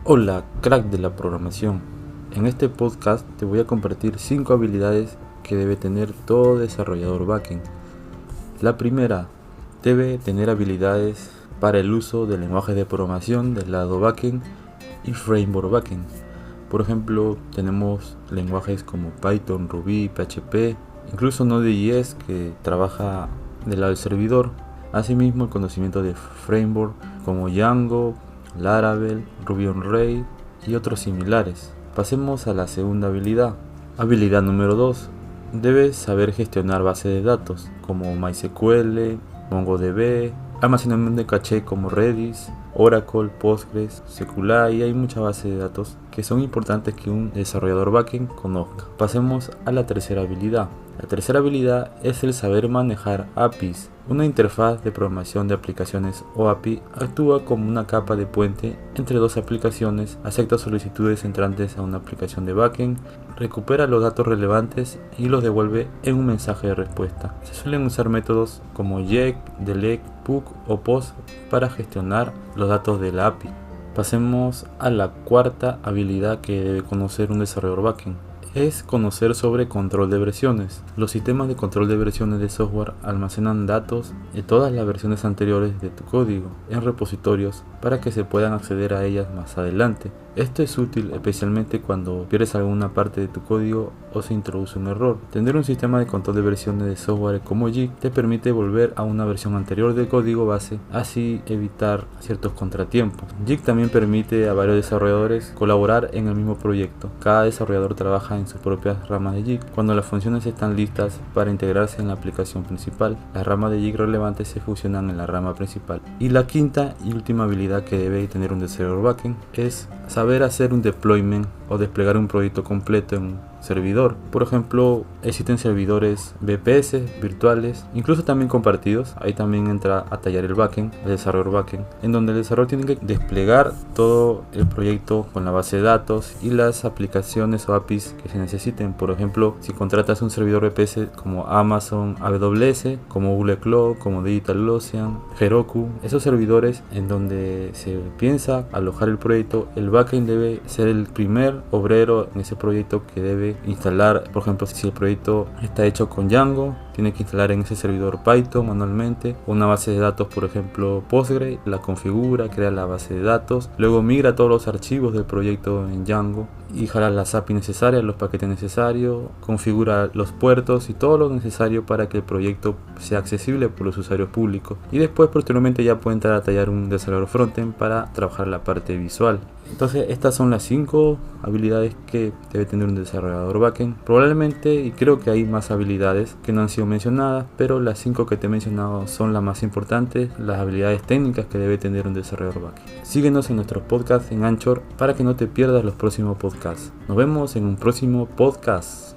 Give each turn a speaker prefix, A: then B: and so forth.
A: Hola, crack de la programación. En este podcast te voy a compartir 5 habilidades que debe tener todo desarrollador backend. La primera, debe tener habilidades para el uso de lenguajes de programación del lado backend y framework backend. Por ejemplo, tenemos lenguajes como Python, Ruby, PHP, incluso Node.js que trabaja del lado del servidor. Asimismo, el conocimiento de framework como Django, Laravel, Ruby on Rails y otros similares. Pasemos a la segunda habilidad. Habilidad número 2. Debes saber gestionar bases de datos como MySQL, MongoDB, almacenamiento de caché como Redis, Oracle, Postgres, SQLite, y hay muchas bases de datos que son importantes que un desarrollador backend conozca. Pasemos a la tercera habilidad. La tercera habilidad es el saber manejar APIs. Una interfaz de programación de aplicaciones o API actúa como una capa de puente entre dos aplicaciones, acepta solicitudes entrantes a una aplicación de backend, recupera los datos relevantes y los devuelve en un mensaje de respuesta. Se suelen usar métodos como get, delete, put o post para gestionar los datos de la API. Pasemos a la cuarta habilidad que debe conocer un desarrollador backend. Es conocer sobre control de versiones. Los sistemas de control de versiones de software almacenan datos de todas las versiones anteriores de tu código en repositorios para que se puedan acceder a ellas más adelante. Esto es útil especialmente cuando pierdes alguna parte de tu código o se introduce un error. Tener un sistema de control de versiones de software como Git te permite volver a una versión anterior del código base, así evitar ciertos contratiempos. Git también permite a varios desarrolladores colaborar en el mismo proyecto. Cada desarrollador trabaja en sus propias ramas de Git. Cuando las funciones están listas para integrarse en la aplicación principal, las ramas de Git relevantes se fusionan en la rama principal. Y la quinta y última habilidad que debe tener un desarrollador backend es saber hacer un deployment o desplegar un proyecto completo en un servidor. Por ejemplo, existen servidores VPS, virtuales, incluso también compartidos. Ahí también entra a tallar el backend, el desarrollador backend, en donde el desarrollador tiene que desplegar todo el proyecto con la base de datos y las aplicaciones o APIs que se necesiten. Por ejemplo, si contratas un servidor VPS como Amazon AWS, como Google Cloud, como DigitalOcean, Heroku, esos servidores en donde se piensa alojar el proyecto, el backend debe ser el primer obrero en ese proyecto que debe instalar. Por ejemplo, si el proyecto está hecho con Django, tiene que instalar en ese servidor Python manualmente una base de datos, por ejemplo Postgres, la configura, crea la base de datos, luego migra todos los archivos del proyecto en Django y jala las API necesarias, los paquetes necesarios, configura los puertos y todo lo necesario para que el proyecto sea accesible por los usuarios públicos, y después posteriormente ya puede entrar a tallar un desarrollador frontend para trabajar la parte visual. Entonces estas son las 5 habilidades que debe tener un desarrollador backend. Probablemente, y creo que hay más habilidades que no han sido mencionadas, pero las 5 que te he mencionado son las más importantes, las habilidades técnicas que debe tener un desarrollador backend. Síguenos en nuestros podcasts en Anchor para que no te pierdas los próximos podcasts. Nos vemos en un próximo podcast.